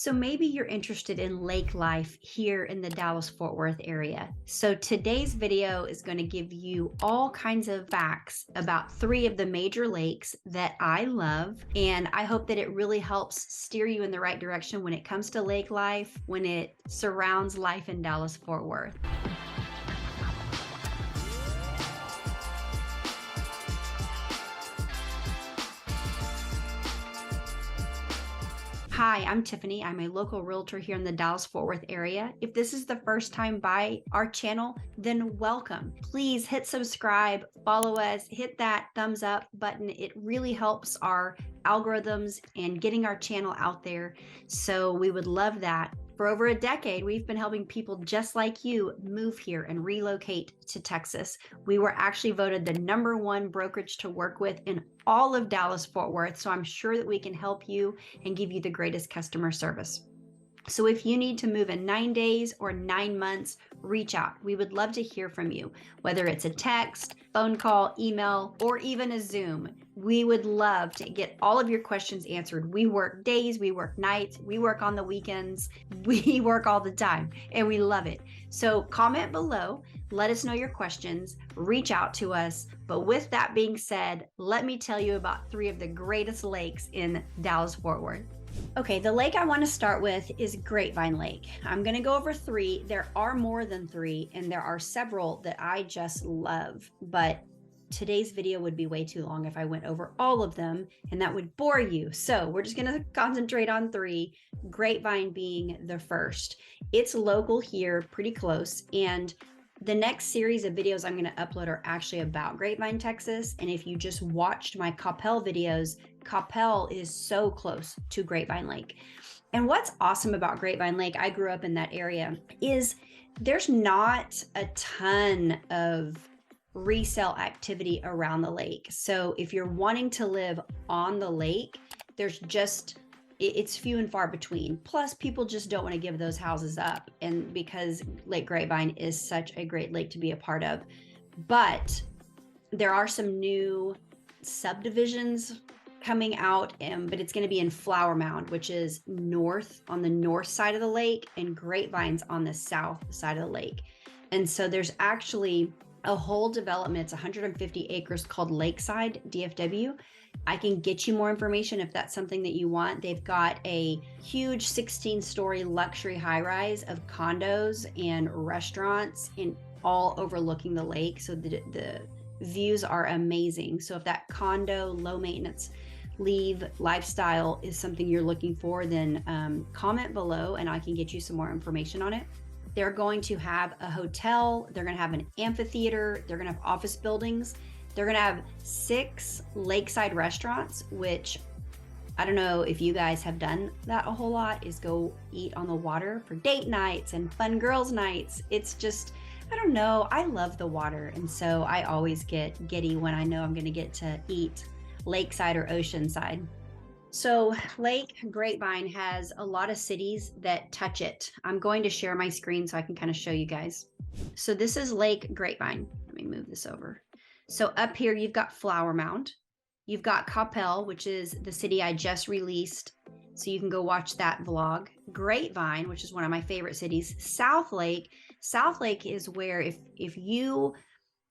So maybe you're interested in lake life here in the Dallas-Fort Worth area. So today's video is going to give you all kinds of facts about three of the major lakes that I love. And I hope that it really helps steer you in the right direction when it comes to lake life, when it surrounds life in Dallas-Fort Worth. Hi, I'm Tiffany. I'm a local realtor here in the Dallas-Fort Worth area. If this is the first time by our channel, then welcome. Please hit subscribe, follow us, hit that thumbs up button. It really helps our algorithms and getting our channel out there. So we would love that. For over a decade, we've been helping people just like you move here and relocate to Texas. We were actually voted the #1 brokerage to work with in all of Dallas-Fort Worth, so I'm sure that we can help you and give you the greatest customer service. So if you need to move in 9 days or 9 months, reach out. We would love to hear from you, whether it's a text, phone call, email, or even a Zoom. We would love to get all of your questions answered. We work days, we work nights, we work on the weekends, we work all the time, and we love it. So comment below, let us know your questions, reach out to us. But with that being said, let me tell you about three of the greatest lakes in Dallas-Fort Worth. Okay, the lake I want to start with is Grapevine Lake. I'm going to go over three. There are more than three, and there are several that I just love, but today's video would be way too long if I went over all of them, and that would bore you. So we're just going to concentrate on three, Grapevine being the first. It's local here, pretty close, and the next series of videos I'm going to upload are actually about Grapevine, Texas. And if you just watched my Coppell videos, Coppell is so close to Grapevine Lake. And what's awesome about Grapevine Lake, I grew up in that area, is there's not a ton of resale activity around the lake. So if you're wanting to live on the lake, it's few and far between. Plus, people just don't want to give those houses up, and because Lake Grapevine is such a great lake to be a part of. But there are some new subdivisions coming out, but it's going to be in Flower Mound, which is on the north side of the lake, and Grapevine's on the south side of the lake. And so there's actually a whole development. It's 150 acres called Lakeside DFW. I can get you more information if that's something that you want. They've got a huge 16-story luxury high-rise of condos and restaurants all overlooking the lake. So the views are amazing. So if that condo, low maintenance, leave lifestyle is something you're looking for, then comment below and I can get you some more information on it. They're going to have a hotel. They're going to have an amphitheater. They're going to have office buildings. They're going to have 6 lakeside restaurants, which I don't know if you guys have done that a whole lot, is go eat on the water for date nights and fun girls nights. It's just, I don't know. I love the water. And so I always get giddy when I know I'm going to get to eat lakeside or oceanside. So Lake Grapevine has a lot of cities that touch it. I'm going to share my screen so I can kind of show you guys. So this is Lake Grapevine. Let me move this over. So up here, you've got Flower Mound. You've got Coppell, which is the city I just released. So you can go watch that vlog. Grapevine, which is one of my favorite cities. South Lake. South Lake is where if you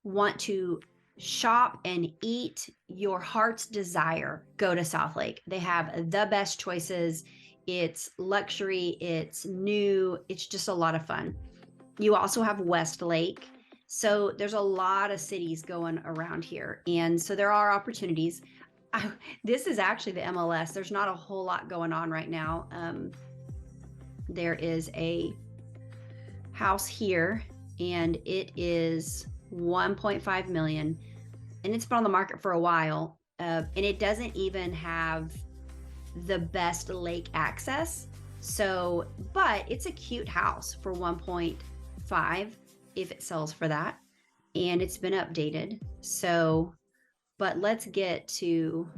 want to shop and eat your heart's desire, go to South Lake. They have the best choices. It's luxury, it's new, it's just a lot of fun. You also have West Lake. So there's a lot of cities going around here. And so there are opportunities. This is actually the MLS. There's not a whole lot going on right now. There is a house here and it is 1.5 million, and it's been on the market for a while, and it doesn't even have the best lake access. So, but it's a cute house for 1.5 if it sells for that, and it's been updated. So, but let's get to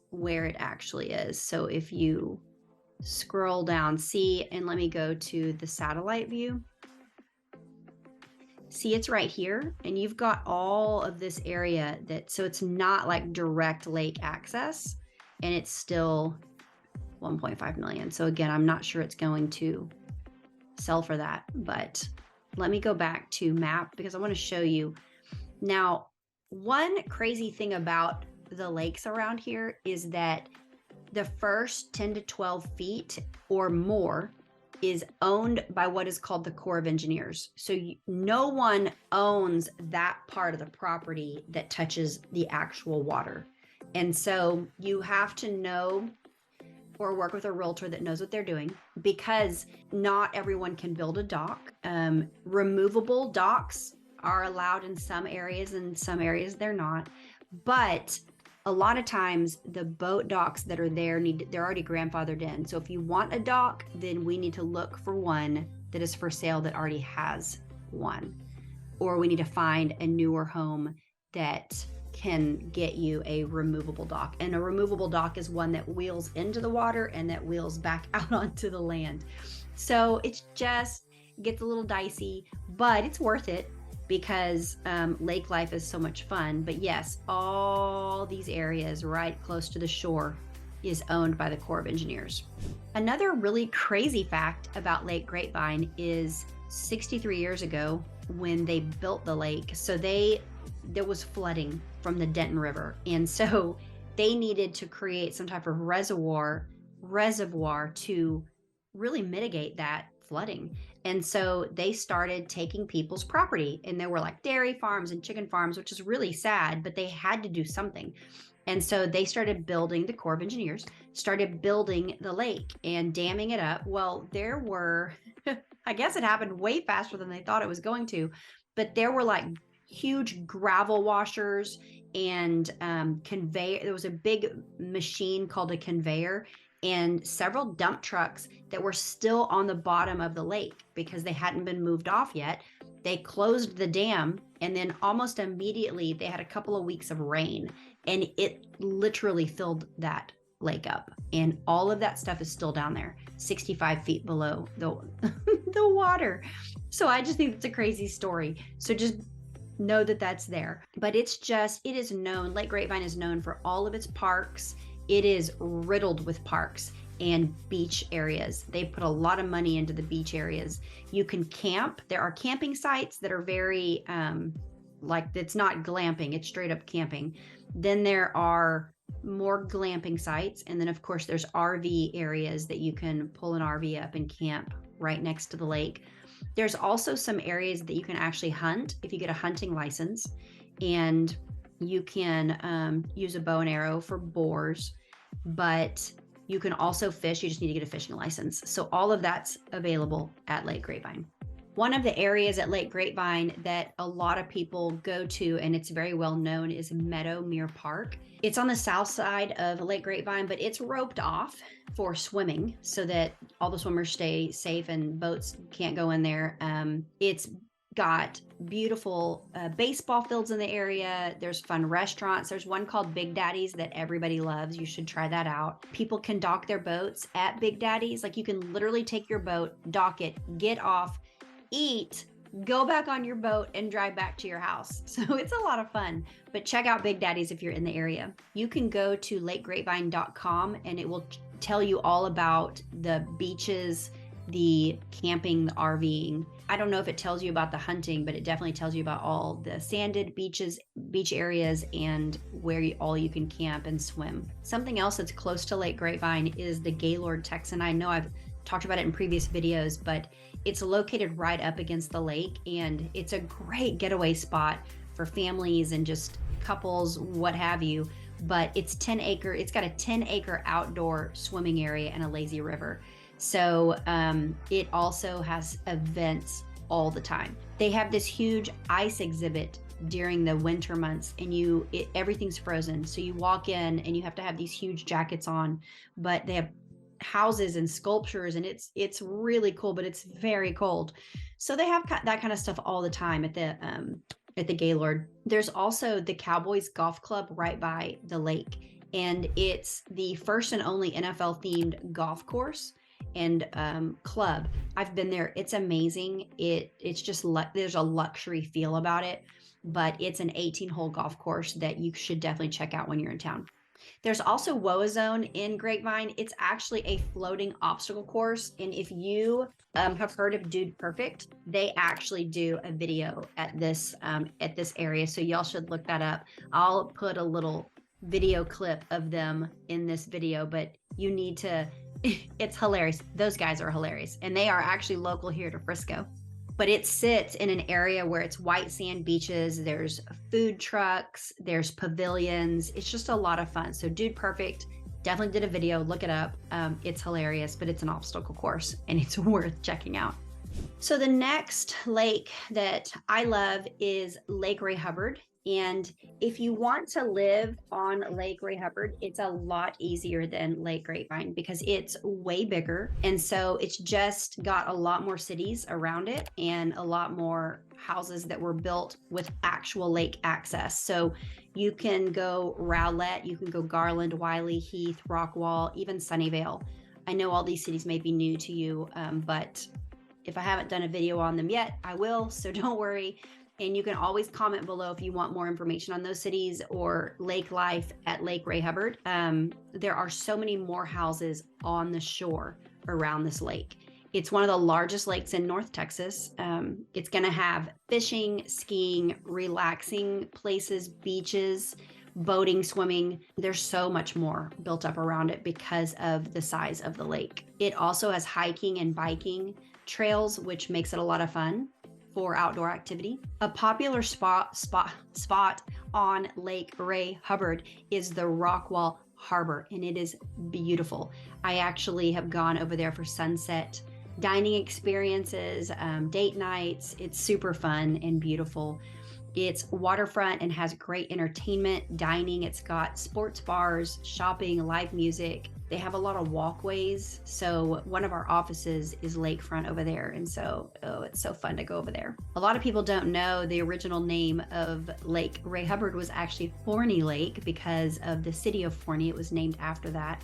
where it actually is. So if you scroll down, see, and let me go to the satellite view. See, it's right here, and you've got all of this area so it's not like direct lake access, and it's still 1.5 million. So again, I'm not sure it's going to sell for that, but let me go back to map because I want to show you. Now, one crazy thing about the lakes around here is that the first 10 to 12 feet or more is owned by what is called the Corps of Engineers. So no one owns that part of the property that touches the actual water. And so you have to know or work with a realtor that knows what they're doing, because not everyone can build a dock. Removable docks are allowed in some areas, and some areas they're not. But a lot of times the boat docks that are there they're already grandfathered in. So if you want a dock, then we need to look for one that is for sale that already has one, or we need to find a newer home that can get you a removable dock. And a removable dock is one that wheels into the water and that wheels back out onto the land. So it's just gets a little dicey, but it's worth it because lake life is so much fun. But yes, all these areas right close to the shore is owned by the Corps of Engineers. Another really crazy fact about Lake Grapevine is 63 years ago when they built the lake, there was flooding from the Denton River. And so they needed to create some type of reservoir to really mitigate that flooding. And so they started taking people's property, and there were like dairy farms and chicken farms, which is really sad, but they had to do something. And so they started building, the Corps of Engineers started building the lake and damming it up. Well, there were, I guess it happened way faster than they thought it was going to, but there were like huge gravel washers and conveyor. There was a big machine called a conveyor and several dump trucks that were still on the bottom of the lake because they hadn't been moved off yet. They closed the dam, and then almost immediately they had a couple of weeks of rain, and it literally filled that lake up. And all of that stuff is still down there, 65 feet below the water. So I just think it's a crazy story. So just know that that's there. But it is known, Lake Grapevine is known for all of its parks. It is riddled with parks and beach areas. They put a lot of money into the beach areas. You can camp. There are camping sites that are very, it's not glamping, it's straight up camping. Then there are more glamping sites. And then of course there's RV areas that you can pull an RV up and camp right next to the lake. There's also some areas that you can actually hunt if you get a hunting license, and you can use a bow and arrow for boars, but you can also fish. You just need to get a fishing license. So all of that's available at Lake Grapevine. One of the areas at Lake Grapevine that a lot of people go to, and it's very well known, is Meadowmere Park. It's on the south side of Lake Grapevine, but it's roped off for swimming so that all the swimmers stay safe and boats can't go in there. It's got beautiful baseball fields in the area. There's fun restaurants. There's one called Big Daddy's that everybody loves. You should try that out. People can dock their boats at Big Daddy's. Like, you can literally take your boat, dock it, get off, eat, go back on your boat, and drive back to your house. So it's a lot of fun. But check out Big Daddy's if you're in the area. You can go to lakegrapevine.com and it will tell you all about the beaches, the camping, the RVing. I don't know if it tells you about the hunting, but it definitely tells you about all the sanded beaches, beach areas, and where all you can camp and swim. Something else that's close to Lake Grapevine is the Gaylord Texan. I know I've talked about it in previous videos, but it's located right up against the lake, and it's a great getaway spot for families and just couples, what have you. But it's got a 10-acre outdoor swimming area and a lazy river. So it also has events all the time. They have this huge ice exhibit during the winter months, and everything's frozen. So you walk in and you have to have these huge jackets on, but they have houses and sculptures, and it's really cool, but it's very cold. So they have that kind of stuff all the time at the Gaylord. There's also the Cowboys Golf Club right by the lake, and it's the first and only NFL themed golf course and club. I've been there. It's amazing. It's just there's a luxury feel about it, but it's an 18-hole golf course that you should definitely check out when you're in town. There's also Woa Zone in Grapevine. It's actually a floating obstacle course. And if you have heard of Dude Perfect, they actually do a video at this area. So y'all should look that up. I'll put a little video clip of them in this video, but you need to, it's hilarious. Those guys are hilarious. And they are actually local here to Frisco. But it sits in an area where it's white sand beaches. There's food trucks, there's pavilions. It's just a lot of fun. So Dude Perfect definitely did a video. Look it up. It's hilarious, but it's an obstacle course and it's worth checking out. So the next lake that I love is Lake Ray Hubbard. And if you want to live on Lake Ray Hubbard, it's a lot easier than Lake Grapevine because it's way bigger. And so it's just got a lot more cities around it and a lot more houses that were built with actual lake access. So you can go Rowlett, you can go Garland, Wiley, Heath, Rockwall, even Sunnyvale. I know all these cities may be new to you, but if I haven't done a video on them yet, I will, so don't worry. And you can always comment below if you want more information on those cities or lake life at Lake Ray Hubbard. There are so many more houses on the shore around this lake. It's one of the largest lakes in North Texas. It's going to have fishing, skiing, relaxing places, beaches, boating, swimming. There's so much more built up around it because of the size of the lake. It also has hiking and biking trails, which makes it a lot of fun for outdoor activity. A popular spot on Lake Ray Hubbard is the Rockwall Harbor, and it is beautiful. I actually have gone over there for sunset dining experiences, date nights. It's super fun and beautiful. It's waterfront and has great entertainment, dining. It's got sports bars, shopping, live music. They have a lot of walkways. So one of our offices is lakefront over there. And so, it's so fun to go over there. A lot of people don't know the original name of Lake Ray Hubbard was actually Forney Lake because of the city of Forney. It was named after that.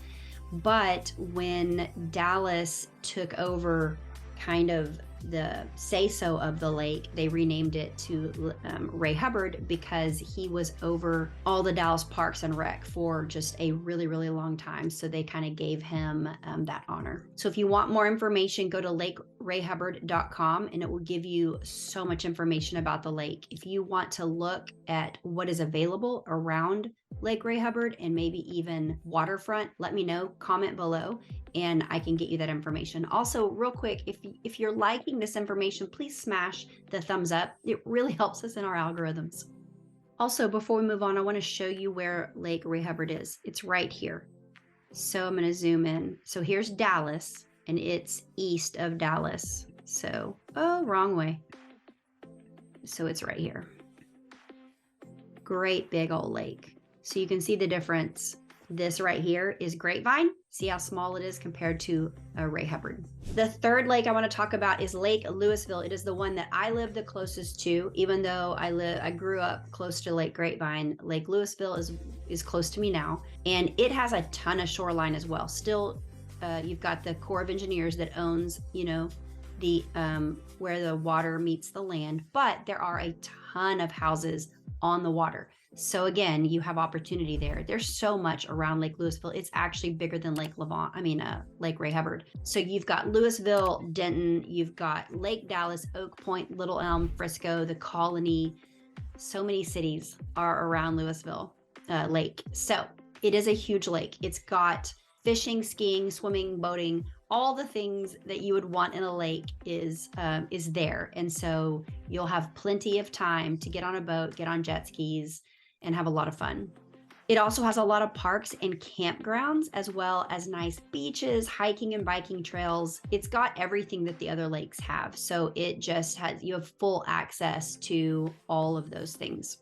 But when Dallas took over kind of the say-so of the lake, they renamed it to Ray Hubbard because he was over all the Dallas Parks and Rec for just a really, really long time. So they kind of gave him that honor. So if you want more information, go to lakerayhubbard.com and it will give you so much information about the lake. If you want to look at what is available around Lake Ray Hubbard and maybe even waterfront, let me know, comment below, and I can get you that information. Also, real quick, if you're liking this information, please smash the thumbs up. It really helps us in our algorithms. Also, before we move on, I want to show you where Lake Ray Hubbard is. It's right here. So I'm going to zoom in. So here's Dallas, and it's east of Dallas. So, wrong way. So it's right here. Great big old lake. So you can see the difference. This right here is Grapevine. See how small it is compared to Ray Hubbard. The third lake I want to talk about is Lake Louisville. It is the one that I live the closest to, even though I grew up close to Lake Grapevine. Lake Louisville is close to me now, and it has a ton of shoreline as well. Still, you've got the Corps of Engineers that owns, the where the water meets the land, but there are a ton of houses on the water. So again, you have opportunity there. There's so much around Lake Louisville. It's actually bigger than Lake Ray Hubbard. So you've got Louisville, Denton, you've got Lake Dallas, Oak Point, Little Elm, Frisco, the Colony. So many cities are around Louisville Lake. So it is a huge lake. It's got fishing, skiing, swimming, boating, all the things that you would want in a lake is there. And so you'll have plenty of time to get on a boat, get on jet skis, and have a lot of fun. It also has a lot of parks and campgrounds, as well as nice beaches, hiking and biking trails. It's got everything that the other lakes have. So you have full access to all of those things.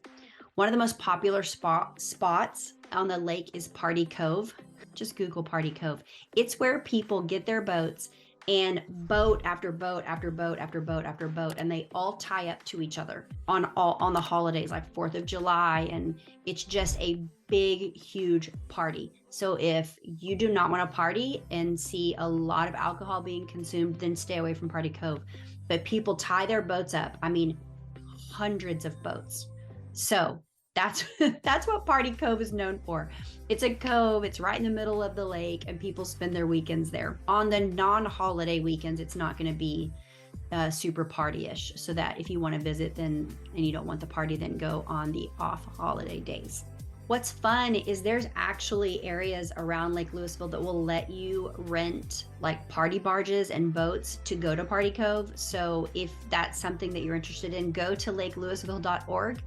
One of the most popular spots on the lake is Party Cove. Just Google Party Cove. It's where people get their boats and boat after boat after boat after boat after boat, and they all tie up to each other on the holidays like 4th of July, and it's just a big, huge party. So if you do not want to party and see a lot of alcohol being consumed, then stay away from Party Cove. But people tie their boats up. I mean, hundreds of boats. So That's that's what Party Cove is known for. It's a cove, it's right in the middle of the lake, and people spend their weekends there. On the non-holiday weekends, it's not going to be super party-ish, so that if you want to visit then and you don't want the party, then go on the off holiday days. What's fun is there's actually areas around Lake Louisville that will let you rent like party barges and boats to go to Party Cove. So if that's something that you're interested in, go to lakelouisville.org.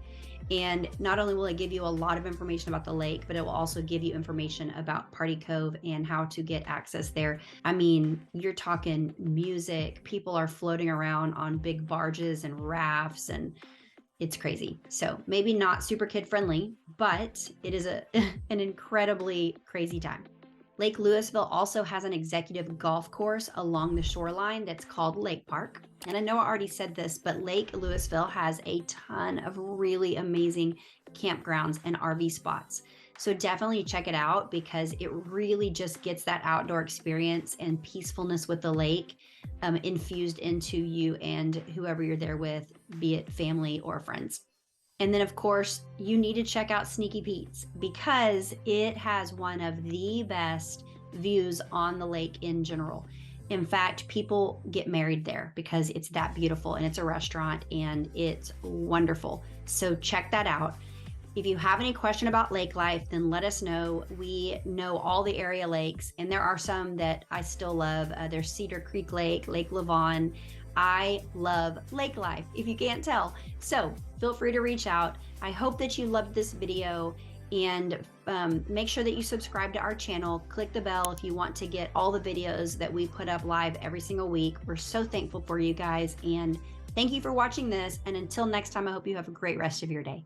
And not only will it give you a lot of information about the lake, but it will also give you information about Party Cove and how to get access there. I mean, you're talking music, people are floating around on big barges and rafts, and it's crazy. So maybe not super kid friendly, but it is an incredibly crazy time. Lake Louisville also has an executive golf course along the shoreline that's called Lake Park. And I know I already said this, but Lake Louisville has a ton of really amazing campgrounds and RV spots. So definitely check it out, because it really just gets that outdoor experience and peacefulness with the lake infused into you and whoever you're there with, be it family or friends. And then, of course, you need to check out Sneaky Pete's, because it has one of the best views on the lake in general. In fact, people get married there because it's that beautiful, and it's a restaurant and it's wonderful. So check that out. If you have any question about lake life, then let us know. We know all the area lakes, and there are some that I still love. There's Cedar Creek Lake, Lake Lavon. I love lake life, if you can't tell. So feel free to reach out. I hope that you loved this video, and make sure that you subscribe to our channel. Click the bell if you want to get all the videos that we put up live every single week. We're so thankful for you guys, and thank you for watching this. And until next time, I hope you have a great rest of your day.